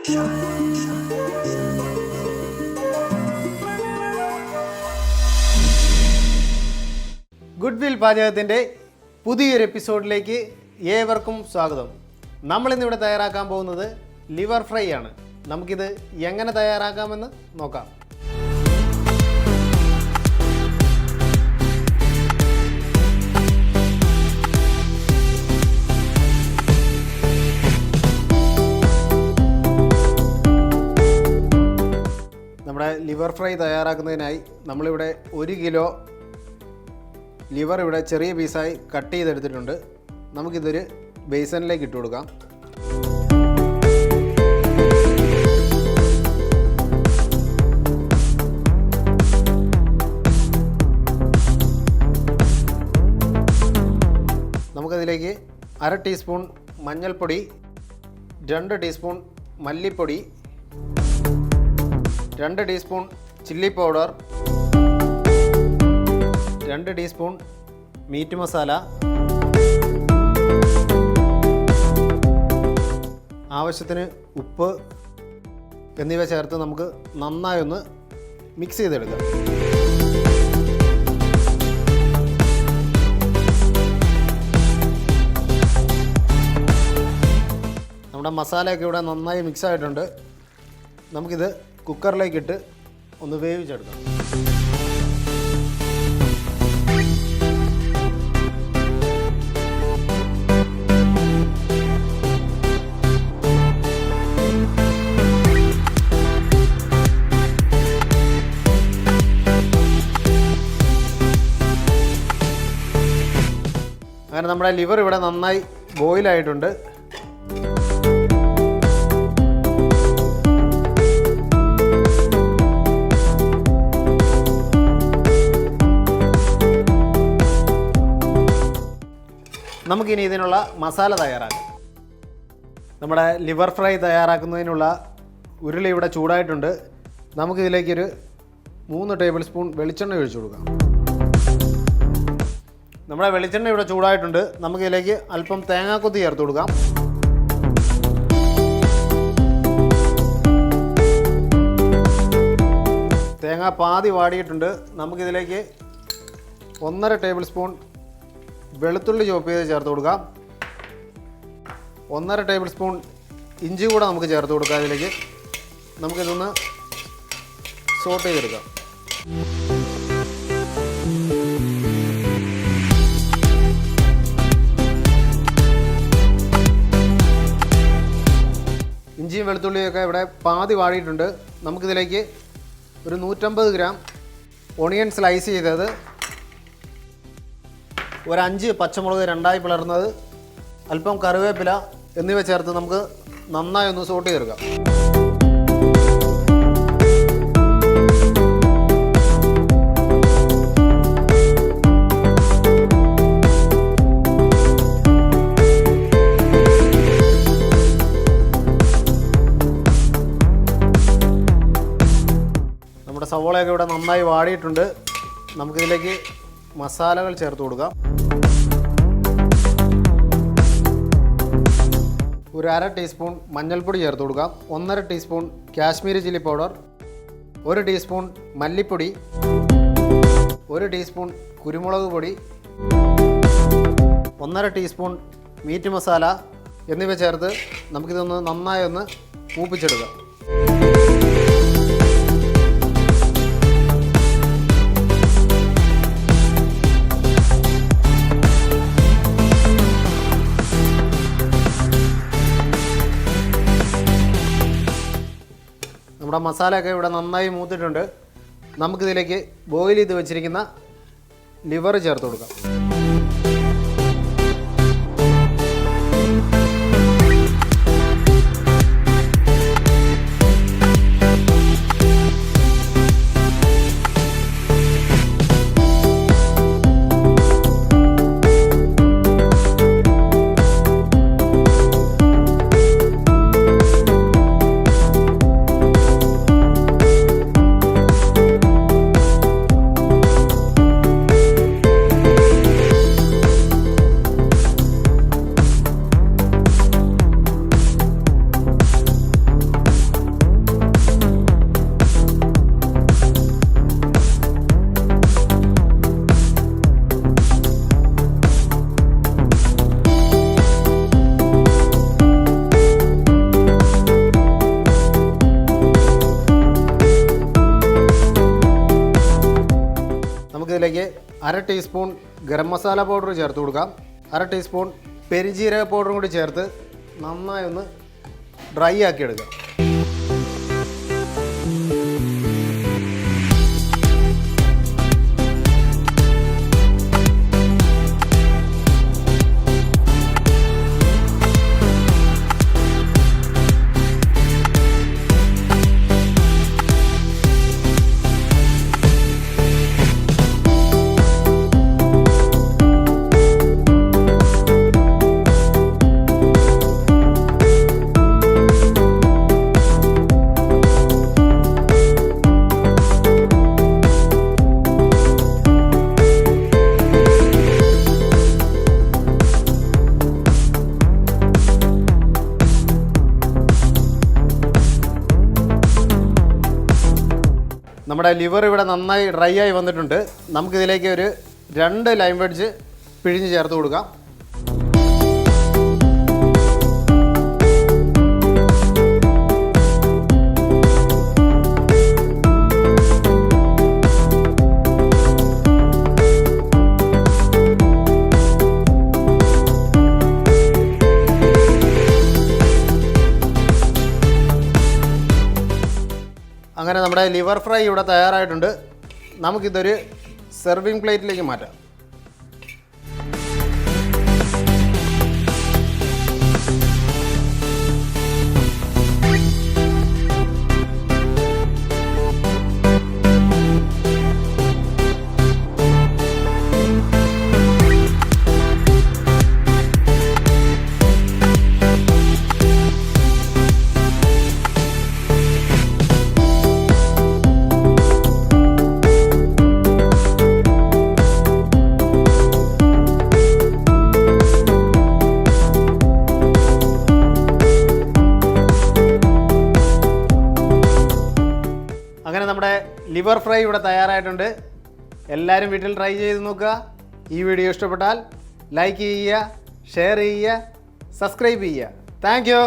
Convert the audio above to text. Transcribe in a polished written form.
Good will പാചകത്തിൻ്റെ പുതിയൊരു എപ്പിസോഡിലേക്ക് ഏവർക്കും സ്വാഗതം. നമ്മളിന്നിവിടെ തയ്യാറാക്കാൻ പോകുന്നത് ലിവർ ഫ്രൈ ആണ്. നമുക്കിത് എങ്ങനെ തയ്യാറാക്കാമെന്ന് നോക്കാം. നമ്മുടെ ലിവർ ഫ്രൈ തയ്യാറാക്കുന്നതിനായി നമ്മളിവിടെ 1 കിലോ ലിവർ ഇവിടെ ചെറിയ പീസായി കട്ട് ചെയ്തെടുത്തിട്ടുണ്ട്. നമുക്കിതൊരു ബേസനിലേക്ക് ഇട്ട് കൊടുക്കാം. നമുക്കതിലേക്ക് 1/2 ടീസ്പൂൺ മഞ്ഞൾപ്പൊടി, 2 ടീസ്പൂൺ മല്ലിപ്പൊടി, 2 teaspoon chilli powder, 2 teaspoon meet masala, ആവശ്യത്തിന് ഉപ്പ് എന്നിവ ചേർത്ത് നമുക്ക് നന്നായി ഒന്ന് മിക്സ് ചെയ്തെടുക്കാം. നമ്മുടെ മസാലയൊക്കെ ഇവിടെ നന്നായി മിക്സ് ആയിട്ടുണ്ട്. നമുക്കിത് കുക്കറിലേക്കിട്ട് ഒന്ന് വേവിച്ചെടുക്കാം. അങ്ങനെ നമ്മുടെ ലിവർ ഇവിടെ നന്നായി ബോയിലായിട്ടുണ്ട്. നമുക്കിനി ഇതിനുള്ള മസാല തയ്യാറാക്കാം. നമ്മുടെ ലിവർ ഫ്രൈ തയ്യാറാക്കുന്നതിനുള്ള ഉരുളി ഇവിടെ ചൂടായിട്ടുണ്ട്. നമുക്കിതിലേക്കൊരു 3 ടേബിൾ സ്പൂൺ വെളിച്ചെണ്ണ ഒഴിച്ചു കൊടുക്കാം. നമ്മുടെ വെളിച്ചെണ്ണ ഇവിടെ ചൂടായിട്ടുണ്ട്. നമുക്കിതിലേക്ക് അല്പം തേങ്ങാക്കൊത്തി ചേർത്ത് കൊടുക്കാം. തേങ്ങ പാതി വാടിയിട്ടുണ്ട്. നമുക്കിതിലേക്ക് 1.5 ടേബിൾ സ്പൂൺ വെളുത്തുള്ളി ചോപ്പ് ചെയ്ത് ചേർത്ത് കൊടുക്കാം. 1.5 ടേബിൾ സ്പൂൺ ഇഞ്ചി കൂടെ നമുക്ക് ചേർത്ത് കൊടുക്കാം. ഇതിലേക്ക് നമുക്കിതൊന്ന് സോട്ട് ചെയ്തെടുക്കാം. ഇഞ്ചിയും വെളുത്തുള്ളിയൊക്കെ ഇവിടെ പാതി വാടിയിട്ടുണ്ട്. നമുക്കിതിലേക്ക് ഒരു 150 ഗ്രാം ഒണിയൻ സ്ലൈസ് ചെയ്തത്, ഒരു 5 പച്ചമുളക് 2ആയി പിളർന്നത്, അല്പം കറിവേപ്പില എന്നിവ ചേർത്ത് നമുക്ക് നന്നായി ഒന്ന് സോട്ട് ചെയ്തെടുക്കാം. നമ്മുടെ സവോളയൊക്കെ ഇവിടെ നന്നായി വാടിയിട്ടുണ്ട്. നമുക്കിതിലേക്ക് മസാലകൾ ചേർത്ത് കൊടുക്കാം. ഒരു 1/2 ടീസ്പൂൺ മഞ്ഞൾപ്പൊടി ചേർത്ത് കൊടുക്കാം. 1.5 teaspoon Kashmiri chilli powder, 1 teaspoon മല്ലിപ്പൊടി, 1 ടീസ്പൂൺ കുരുമുളക് പൊടി, 1.5 ടീസ്പൂൺ മീറ്റ് മസാല എന്നിവ ചേർത്ത് നമുക്കിതൊന്ന് നന്നായി ഒന്ന് മൂപ്പിച്ചെടുക്കാം. നമ്മുടെ മസാലയൊക്കെ ഇവിടെ നന്നായി മൂത്തിട്ടുണ്ട്. നമുക്കിതിലേക്ക് ബോയിൽ ചെയ്ത് വെച്ചിരിക്കുന്ന ലിവർ ചേർത്ത് കൊടുക്കാം. നമുക്കിതിലേക്ക് 1/2 ടീസ്പൂൺ ഗരം മസാല പൗഡർ ചേർത്ത് കൊടുക്കാം. 1/2 ടീസ്പൂൺ പെരുംജീരക പൗഡറും കൂടി ചേർത്ത് നന്നായി ഒന്ന് ഡ്രൈ ആക്കി എടുക്കാം. നമ്മുടെ ലിവർ ഇവിടെ നന്നായി ഡ്രൈ ആയി വന്നിട്ടുണ്ട്. നമുക്കിതിലേക്ക് ഒരു 2 ലൈം വെഡ്ജ് പിഴിഞ്ഞ് ചേർത്ത് കൊടുക്കാം. അങ്ങനെ നമ്മുടെ ലിവർ ഫ്രൈ ഇവിടെ തയ്യാറായിട്ടുണ്ട്. നമുക്കിതൊരു സെർവിങ് പ്ലേറ്റിലേക്ക് മാറ്റാം. അങ്ങനെ നമ്മുടെ ലിവർ ഫ്രൈ ഇവിടെ തയ്യാറായിട്ടുണ്ട്. എല്ലാവരും വീട്ടിൽ ട്രൈ ചെയ്ത് നോക്കുക. ഈ വീഡിയോ ഇഷ്ടപ്പെട്ടാൽ ലൈക്ക് ചെയ്യുക, ഷെയർ ചെയ്യുക, സബ്സ്ക്രൈബ് ചെയ്യുക. Thank you.